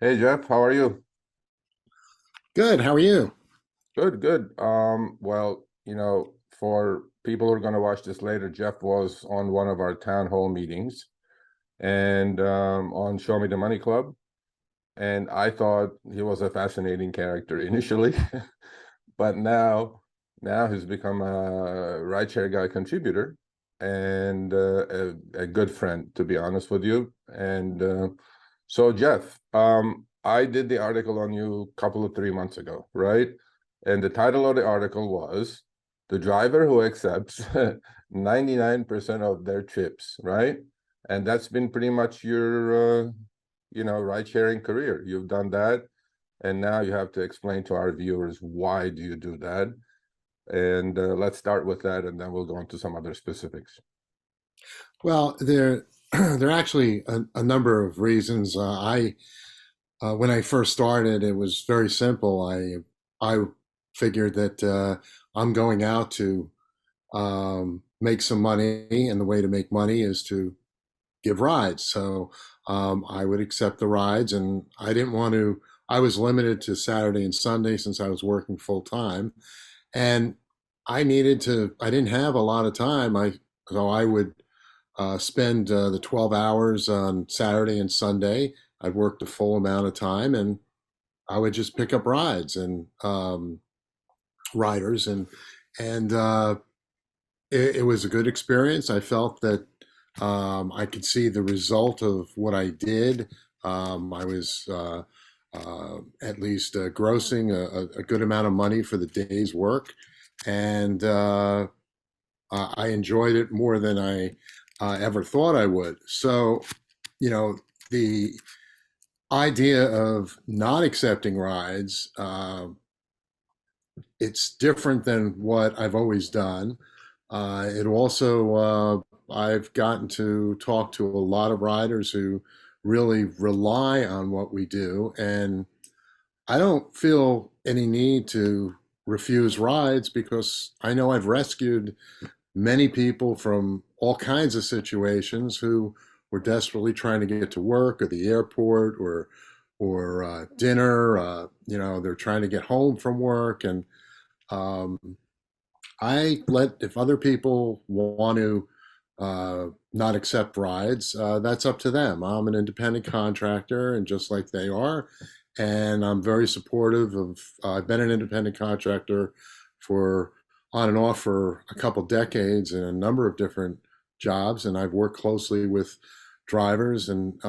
Hey Jeff, how are you? Good. How are you? Good, good. For people who are going to watch this later, Jeff was on one of our town hall meetings and on Show Me the Money Club, and I thought he was a fascinating character initially, but now he's become a rideshare guy contributor and a good friend, to be honest with you. And so, Jeff, I did the article on you a couple of 3 months ago, right? And the title of the article was "The Driver Who Accepts 99% of Their Trips," right? And that's been pretty much your, ride sharing career. You've done that, and now you have to explain to our viewers why do you do that. And let's start with that, and then we'll go into some other specifics. Well, there are actually a number of reasons. When I first started, it was very simple. I figured that I'm going out to make some money, and the way to make money is to give rides. So I would accept the rides, and I didn't want to. I was limited to Saturday and Sunday since I was working full time, and I needed to. I didn't have a lot of time. I would spend the 12 hours on Saturday and Sunday. I'd work the full amount of time, and I would just pick up rides and riders, and it was a good experience. I felt that I could see the result of what I did. I was at least grossing a good amount of money for the day's work, and I enjoyed it more than I ever thought I would. So, you know, the idea of not accepting rides, it's different than what I've always done. It also, I've gotten to talk to a lot of riders who really rely on what we do, and I don't feel any need to refuse rides because I know I've rescued many people from all kinds of situations who were desperately trying to get to work or the airport or dinner. They're trying to get home from work, and um, I let if other people want to not accept rides, that's up to them. I'm an independent contractor, and just like they are, and I'm very supportive of. I've been an independent contractor for on and off for a couple decades in a number of different jobs, and I've worked closely with drivers, and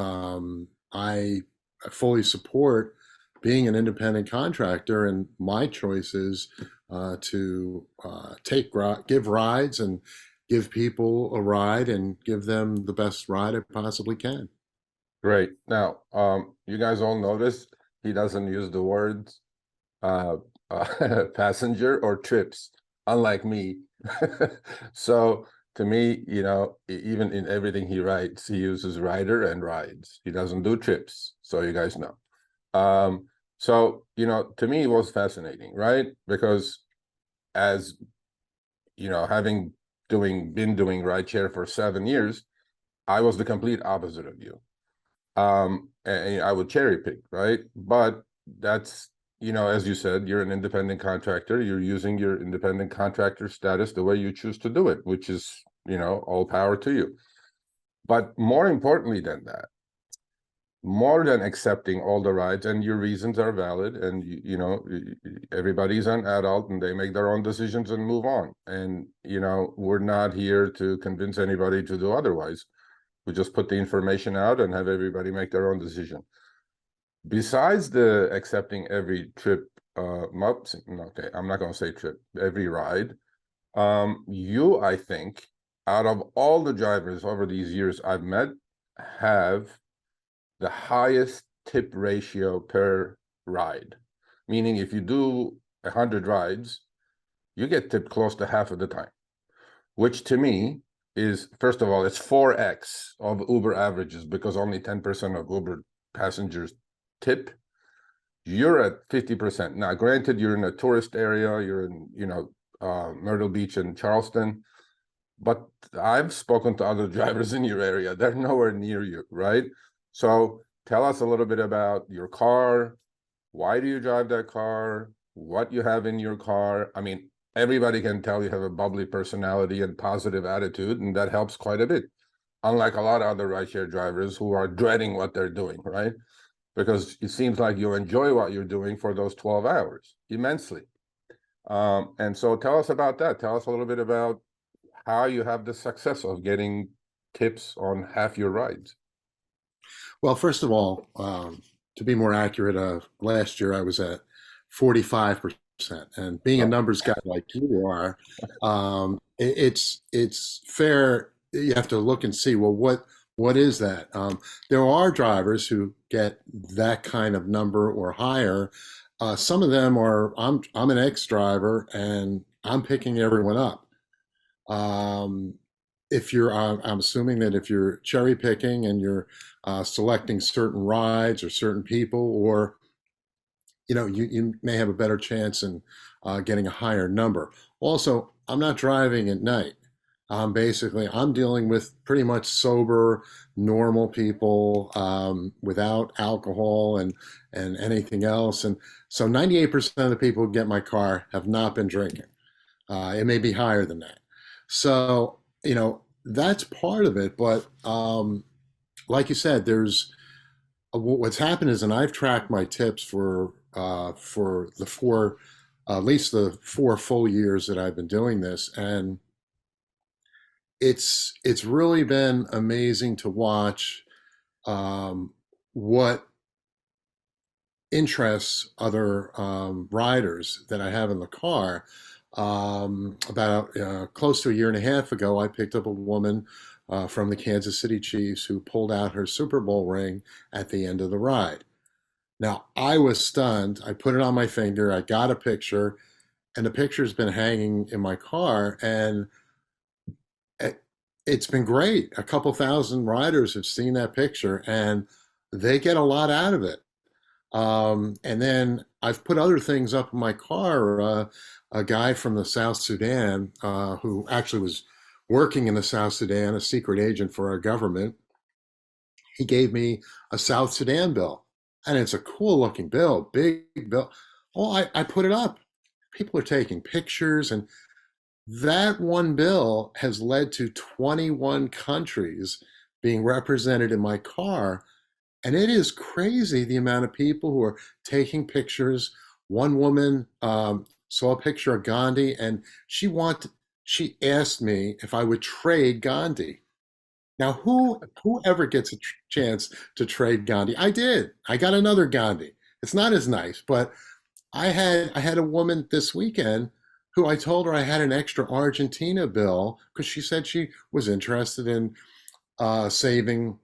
I fully support being an independent contractor. And my choice is to give rides and give people a ride and give them the best ride I possibly can. Great. Now, you guys all notice he doesn't use the words uh, passenger or trips, unlike me. So to me, even in everything he writes, he uses rider and rides. He doesn't do trips, so you guys know. To me, it was fascinating, right? Because as having been doing rideshare for 7 years, I was the complete opposite of you. And I would cherry pick, right? But that's, as you said, you're an independent contractor. You're using your independent contractor status the way you choose to do it, which is, all power to you. But more importantly than that, more than accepting all the rights, and your reasons are valid, and everybody's an adult and they make their own decisions and move on. And we're not here to convince anybody to do otherwise. We just put the information out and have everybody make their own decision. Besides the accepting every trip, okay, I'm not going to say trip, every ride, I think, out of all the drivers over these years I've met, have the highest tip ratio per ride. Meaning if you do 100 rides, you get tipped close to half of the time, which to me is, first of all, it's 4x of Uber averages because only 10% of Uber passengers tip. You're at 50%. Now, granted, you're in a tourist area, you're in, Myrtle Beach and Charleston, but I've spoken to other drivers in your area. They're nowhere near you, right? So tell us a little bit about your car. Why do you drive that car? What you have in your car? I mean, everybody can tell you have a bubbly personality and positive attitude, and that helps quite a bit. Unlike a lot of other rideshare drivers who are dreading what they're doing, right? Because it seems like you enjoy what you're doing for those 12 hours immensely. And so tell us about that. Tell us a little bit about how you have the success of getting tips on half your rides. Well, first of all, to be more accurate, last year I was at 45%. And being a Oh, numbers guy like you are, it's fair. You have to look and see, well, what is that? There are drivers who get that kind of number or higher. Some of them are, I'm an ex-driver and I'm picking everyone up. Um, if you're, I'm assuming that if you're cherry picking and you're selecting certain rides or certain people, or you may have a better chance in getting a higher number. Also, I'm not driving at night. I'm dealing with pretty much sober, normal people without alcohol and anything else. And so 98% of the people who get my car have not been drinking. It may be higher than that. So, that's part of it. But like you said, there's what's happened is, and I've tracked my tips for the four, at least the 4 full years that I've been doing this, and it's really been amazing to watch what interests other riders that I have in the car. About close to a year and a half ago, I picked up a woman from the Kansas City Chiefs who pulled out her Super Bowl ring at the end of the ride. Now, I was stunned. I put it on my finger. I got a picture, and the picture's been hanging in my car, and it, it's been great. A couple thousand riders have seen that picture, and they get a lot out of it. And then I've put other things up in my car. A guy from the South Sudan, who actually was working in the South Sudan, a secret agent for our government, he gave me a South Sudan bill. And it's a cool looking bill, big bill. Oh, I put it up. People are taking pictures, and that one bill has led to 21 countries being represented in my car. And it is crazy the amount of people who are taking pictures. One woman saw a picture of Gandhi, and she asked me if I would trade Gandhi. Now, whoever gets a chance to trade Gandhi? I did. I got another Gandhi. It's not as nice, but I had a woman this weekend who I told her I had an extra Argentina bill because she said she was interested in saving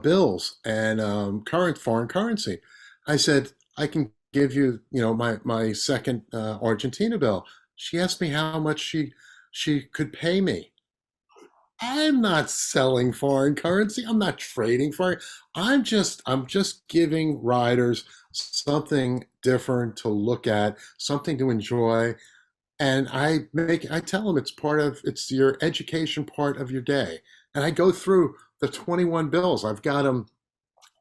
bills and current foreign currency. I said, I can give you, my second Argentina bill. She asked me how much she could pay me. I'm not selling foreign currency. I'm not trading foreign. I'm just giving riders something different to look at, something to enjoy. And I tell them it's your education part of your day. And I go through the 21 bills. I've got them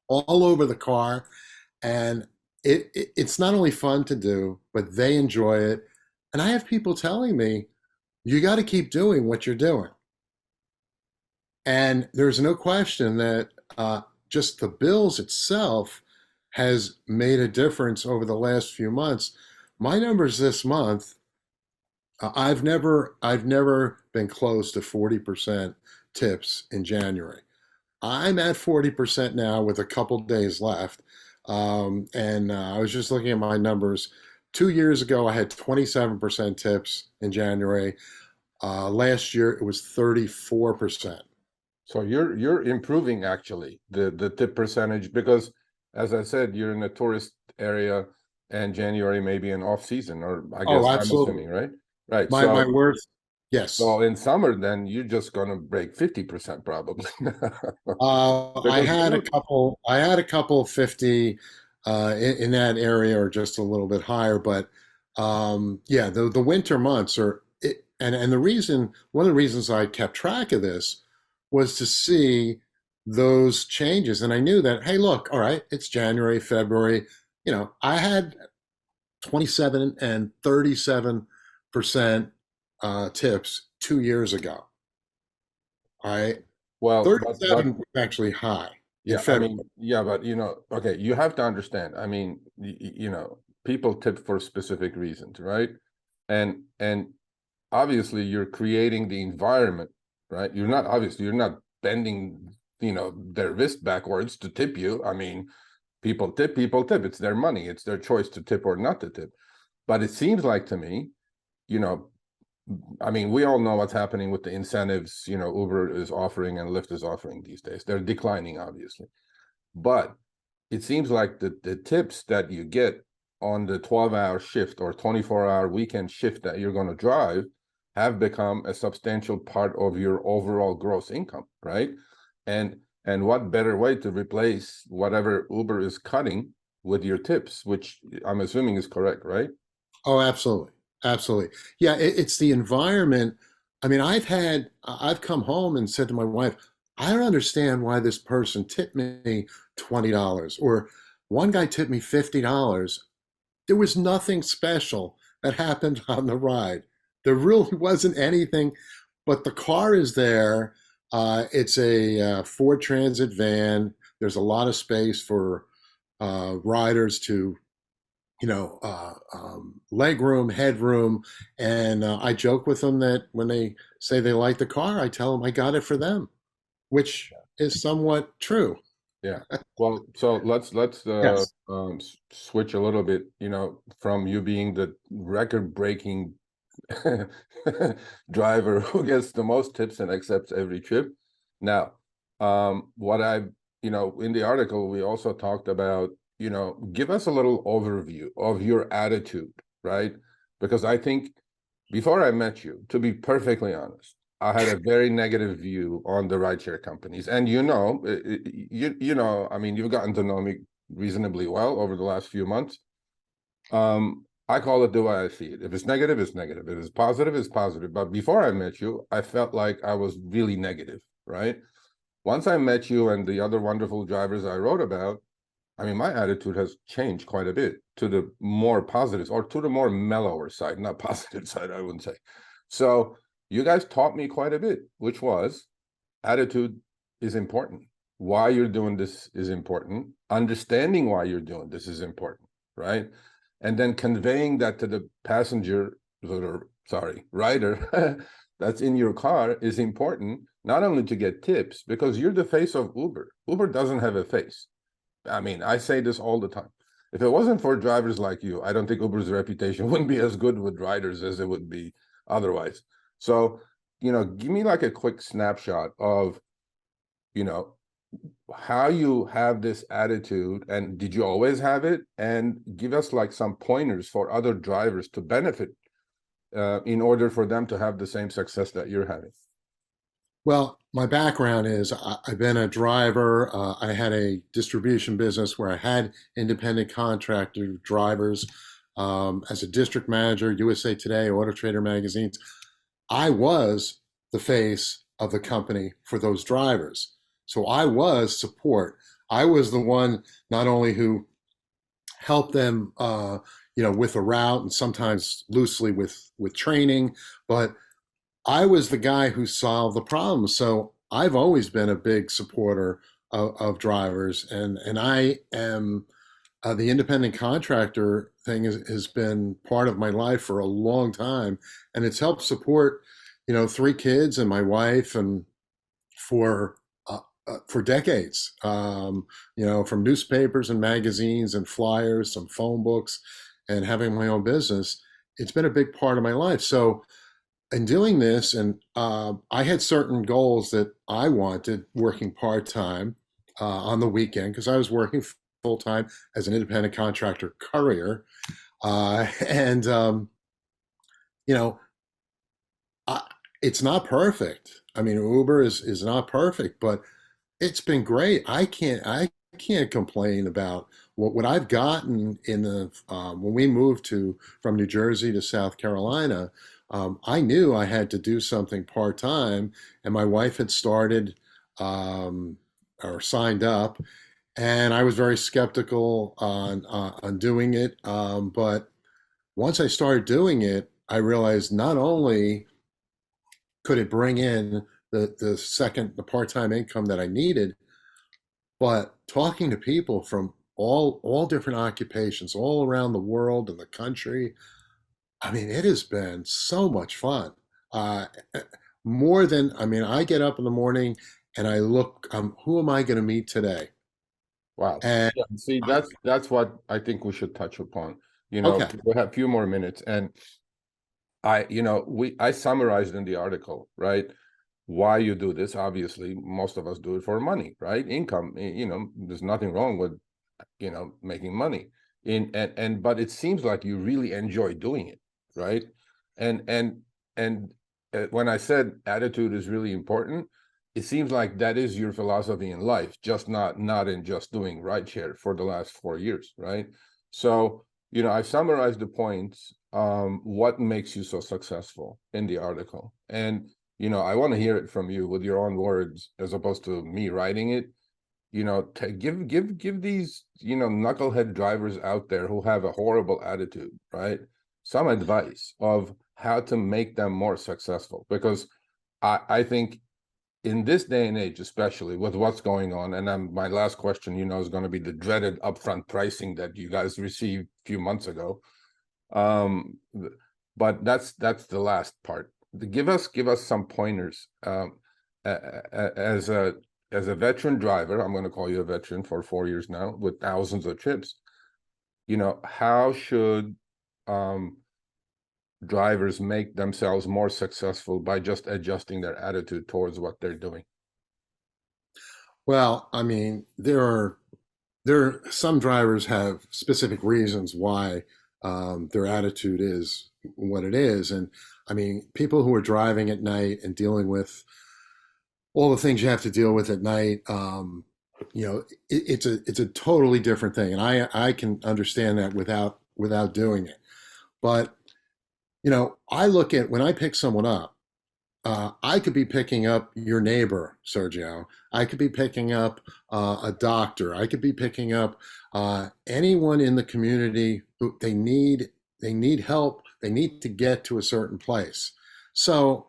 all over the car, and it's not only fun to do, but they enjoy it. And I have people telling me, you got to keep doing what you're doing. And there's no question that just the bills itself has made a difference over the last few months. My numbers this month, I've never been close to 40% tips in January. I'm at 40% now with a couple days left. And I was just looking at my numbers. 2 years ago, I had 27% tips in January. Last year, it was 34%. So you're improving actually the tip percentage because, as I said, you're in a tourist area, and January may be an off season, or I Oh, guess I'm absolutely. assuming, right? Right. My worst, yes. So in summer, then you're just gonna break 50% probably. I Because had a look, couple. I had a couple 50 in that area, or just a little bit higher. But yeah, the winter months are, and the reason one of the reasons I kept track of this was to see. those changes. And I knew that, hey, look, all right, it's January, February. I had 27 and 37% tips 2 years ago. All right. Well, but 37 was actually high in yeah, I February. mean, yeah, but okay, you have to understand. I mean, people tip for specific reasons, right? And obviously you're creating the environment, right? You're not bending, their wrist backwards to tip you. I mean, people tip. It's their money. It's their choice to tip or not to tip. But it seems like to me, you know, I mean, we all know what's happening with the incentives, Uber is offering and Lyft is offering these days. They're declining, obviously. But it seems like the tips that you get on the 12-hour shift or 24-hour weekend shift that you're going to drive have become a substantial part of your overall gross income, right? And what better way to replace whatever Uber is cutting with your tips, which I'm assuming is correct, right? Oh, absolutely. Absolutely. Yeah, it's the environment. I mean, I've come home and said to my wife, I don't understand why this person tipped me $20 or one guy tipped me $50. There was nothing special that happened on the ride. There really wasn't anything, but the car is there. It's a Ford Transit van. There's a lot of space for riders to leg room, headroom. And I joke with them that when they say they like the car, I tell them I got it for them, which is somewhat true. Yeah. Well, so let's Yes. switch a little bit, from you being the record-breaking driver who gets the most tips and accepts every trip. Now, what I, in the article, we also talked about, give us a little overview of your attitude, right? Because I think before I met you, to be perfectly honest, I had a very negative view on the rideshare companies. And I mean, you've gotten to know me reasonably well over the last few months. I call it the way I see it. If it's negative, it's negative. If it's positive, it's positive. But before I met you, I felt like I was really negative, right? Once I met you and the other wonderful drivers I wrote about, I mean, my attitude has changed quite a bit to the more positives or to the more mellower side, not positive side, I wouldn't say. So you guys taught me quite a bit, which was attitude is important. Why you're doing this is important. Understanding why you're doing this is important, right? And then conveying that to the passenger, or sorry, rider that's in your car is important, not only to get tips, because you're the face of Uber. Uber doesn't have a face. I mean, I say this all the time. If it wasn't for drivers like you, I don't think Uber's reputation wouldn't be as good with riders as it would be otherwise. So, give me like a quick snapshot of, you know, how you have this attitude, and did you always have it? And give us like some pointers for other drivers to benefit in order for them to have the same success that you're having. Well, my background is I've been a driver. I had a distribution business where I had independent contractor drivers. As a district manager, USA Today, Auto Trader magazines, I was the face of the company for those drivers. So I was support. I was the one not only who helped them, with a route and sometimes loosely with training, but I was the guy who solved the problem. So I've always been a big supporter of drivers, and I am the independent contractor thing has been part of my life for a long time, and it's helped support, three kids and my wife, and for for decades. From newspapers and magazines and flyers, some phone books, and having my own business, it's been a big part of my life. So in doing this, and I had certain goals that I wanted working part time on the weekend because I was working full time as an independent contractor courier, and you know, I, it's not perfect. I mean, Uber is not perfect, but it's been great. I can't complain about what I've gotten in the when we moved to from New Jersey to South Carolina. I knew I had to do something part time, and my wife had started um, or signed up, and I was very skeptical on doing it. But once I started doing it, I realized not only could it bring in the part-time income that I needed, but talking to people from all different occupations all around the world and the country, I mean, it has been so much fun. Uh, More than, I mean, I get up in the morning and I look, who am I going to meet today? Wow. And Yeah, see, I, that's what I think we should touch upon. okay, We have a few more minutes, and I summarized in the article, right? Why you do this. Obviously, most of us do it for money, right? Income. There's nothing wrong with, making money. But it seems like you really enjoy doing it, right? And and and when I said attitude is really important, it seems like that is your philosophy in life, just not in just doing rideshare for the last 4 years, right? So, I summarized the points, what makes you so successful in the article. And, I want to hear it from you with your own words as opposed to me writing it. Give these, knucklehead drivers out there who have a horrible attitude, right? Some advice of how to make them more successful. Because I think in this day and age, especially with what's going on, and my last question, is going to be the dreaded upfront pricing that you guys received a few months ago. But that's the last part. Give us some pointers. As a veteran driver, I'm going to call you a veteran for 4 years now with thousands of trips. How should drivers make themselves more successful by just adjusting their attitude towards what they're doing? well, I mean, there are some drivers have specific reasons why their attitude is what it is, and I mean, people who are driving at night and dealing with all the things you have to deal with at night, it's a totally different thing, and I can understand that without doing it. But I look at when I pick someone up. I could be picking up your neighbor, Sergio. I could be picking up a doctor. I could be picking up anyone in the community who they need help. They need to get to a certain place. So,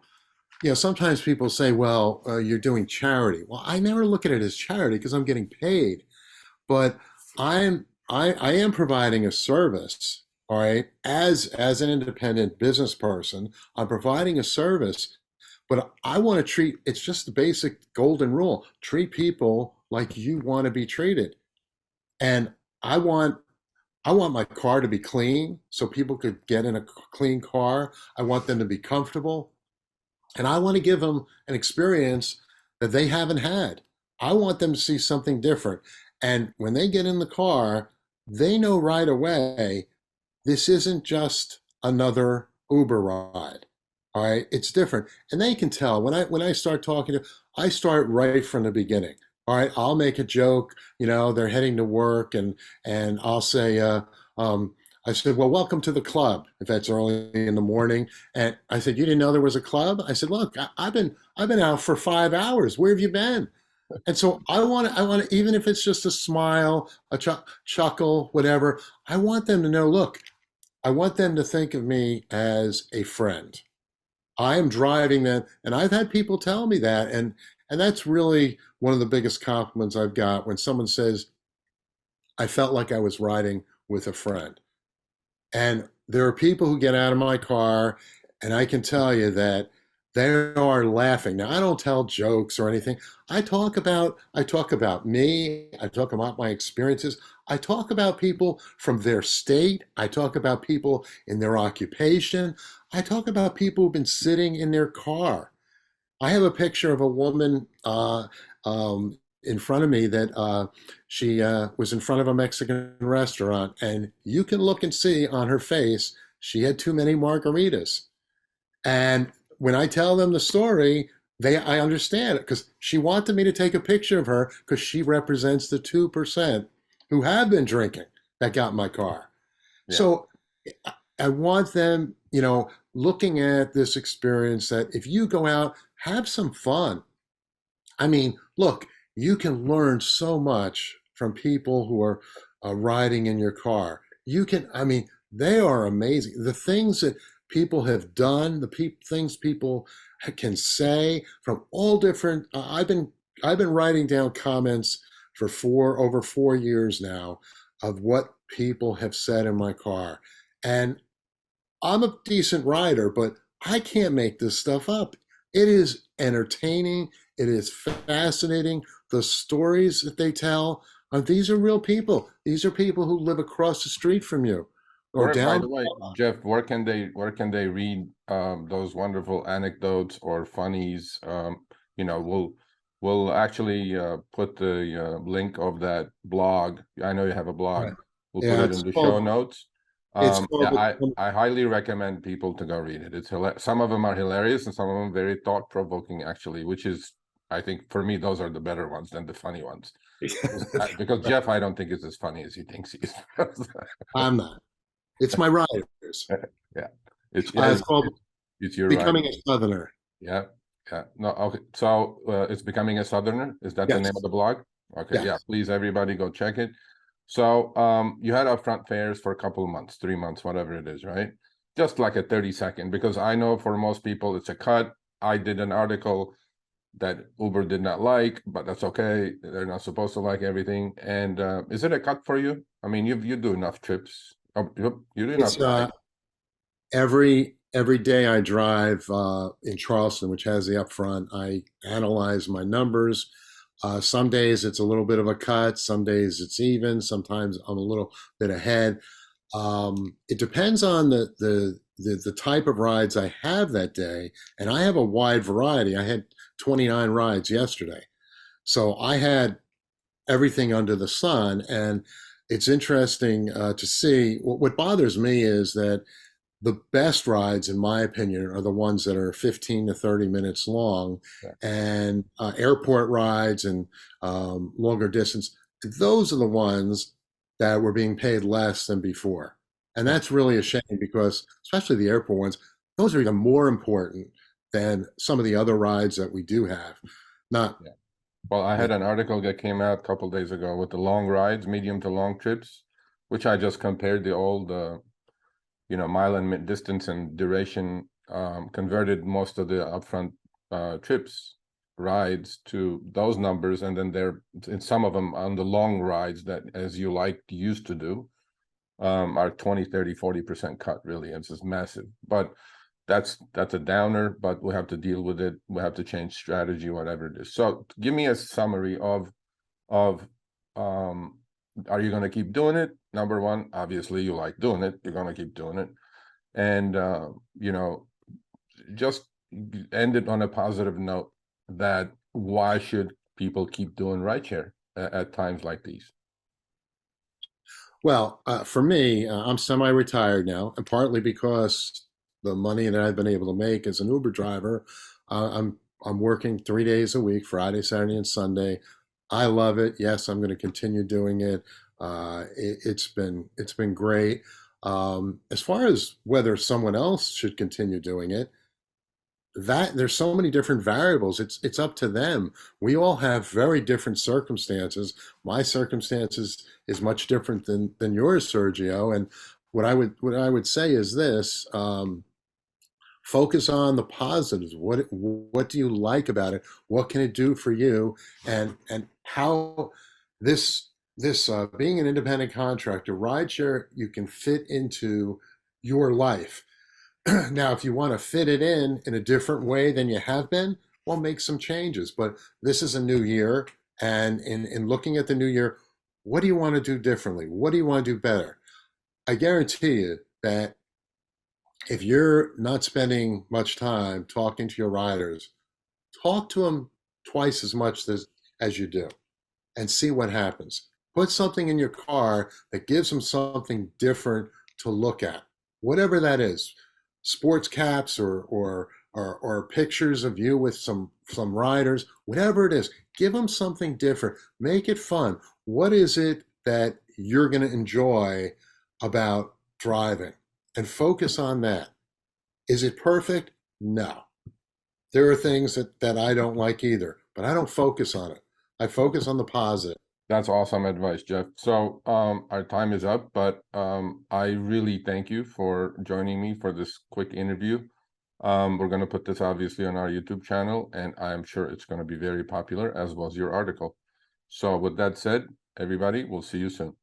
sometimes people say, "Well, you're doing charity." Well, I never look at it as charity because I'm getting paid, but I am providing a service. All right, as an independent business person, I'm providing a service, but I want to treat, it's just the basic golden rule. Treat people like you want to be treated. And I want I want my car to be clean so people could get in a clean car. I want them to be comfortable. And I want to give them an experience that they haven't had. I want them to see something different. And when they get in the car, they know right away this isn't just another Uber ride. All right, it's different, and they can tell when I start talking to. I start right from the beginning. All right, I'll make a joke. They're heading to work, and I'll say, um, I said, well, welcome to the club. If that's early in the morning, and I said, you didn't know there was a club? I said, look, I've been out for 5 hours. Where have you been? And so I want to, even if it's just a smile, a chuckle, whatever. I want them to know. Look, I want them to think of me as a friend. I am driving them, and I've had people tell me that, and that's really one of the biggest compliments I've got when someone says, "I felt like I was riding with a friend." And there are people who get out of my car, and I can tell you that they are laughing. Now, I don't tell jokes or anything. I talk about me. I talk about my experiences. I talk about people from their state. I talk about people in their occupation. I talk about people who've been sitting in their car. I have a picture of a woman in front of me that she was in front of a Mexican restaurant, and you can look and see on her face she had too many margaritas. And when I tell them the story, I understand it because she wanted me to take a picture of her because she represents the 2% who have been drinking that got in my car. Yeah. So I want them, looking at this experience that if you go out, have some fun. I mean, look, you can learn so much from people who are riding in your car. You can, I mean, they are amazing. The things that people have done, things people can say from all different. I've been writing down comments for over 4 years now of what people have said in my car, and I'm a decent writer, but I can't make this stuff up. It is entertaining. It is fascinating. The stories that they tell, these are real people. These are people who live across the street from you or Where, by down. the way, Jeff, where can they read those wonderful anecdotes or funnies? We'll actually put the link of that blog. I know you have a blog. Right. We'll put Yeah, it in the show notes. it's Yeah, called I highly recommend people to go read it. Some of them are hilarious and some of them very thought-provoking, actually, which is, I think, for me, those are the better ones than the funny ones. Because Jeff, I don't think is as funny as he thinks he is. I'm not. It's my writers. Yeah, it's yeah, It's called it's your right. Becoming a Southerner. Yeah, yeah. No, okay. So it's Becoming a Southerner. Is that the name Yes. of the blog? Okay, yeah. Yes. Please, everybody, go check it. So you had upfront fares for a couple of months, 3 months, whatever it is, right? Just like a 30-second, because I know for most people it's a cut. I did an article that Uber did not like, but that's okay. They're not supposed to like everything. And is it a cut for you? I mean, you do enough trips. Oh, you do enough It's rides. every day I drive in Charleston, which has the upfront. I analyze my numbers. Some days it's a little bit of a cut. Some days it's even. Sometimes I'm a little bit ahead. It depends on the type of rides I have that day, and I have a wide variety. I had 29 rides yesterday, so I had everything under the sun, and it's interesting to see. What bothers me is that the best rides, in my opinion, are the ones that are 15 to 30 minutes long, Yeah. and airport rides and longer distance. Those are the ones that were being paid less than before. And Yeah. that's really a shame because, especially the airport ones, those are even more important than some of the other rides that we do have. Not, Yeah. Well, I yeah, had an article that came out a couple days ago with the long rides, medium to long trips, which I just compared the old, mile and distance and duration, converted most of the upfront trips rides to those numbers, and then they're in some of them on the long rides that, as you used to do, are 20, 30, 40% cut. Really, it's just massive. But that's a downer, but we have to deal with it. We have to change strategy, whatever it is. So give me a summary of are you going to keep doing it? Number one, obviously you like doing it, you're going to keep doing it. And just end it on a positive note, that why should people keep doing rideshare at times like these? well, for me, I'm semi-retired now, and partly because the money that I've been able to make as an Uber driver, I'm working 3 days a week, Friday, Saturday, and Sunday. I love it. Yes, I'm going to continue doing it. It's been great. As far as whether someone else should continue doing it, that there's so many different variables. It's up to them. We all have very different circumstances. My circumstances is much different than yours, Sergio. And what I would say is this: focus on the positives. What do you like about it? What can it do for you? And how this being an independent contractor, rideshare, you can fit into your life. Now, if you want to fit it in a different way than you have been, well, make some changes. But this is a new year, and in looking at the new year, what do you want to do differently? What do you want to do better? I guarantee you that if you're not spending much time talking to your riders, talk to them twice as much as you do and see what happens. Put something in your car that gives them something different to look at, whatever that is. Sports caps or pictures of you with some riders, whatever it is. Give them something different. Make it fun. What is it that you're going to enjoy about driving? And focus on that. Is it perfect? No. There are things that I don't like either, but I don't focus on it. I focus on the positive. That's awesome advice, Jeff. So our time is up, but I really thank you for joining me for this quick interview. We're going to put this obviously on our YouTube channel, and I'm sure it's going to be very popular, as was your article. So with that said, everybody, we'll see you soon.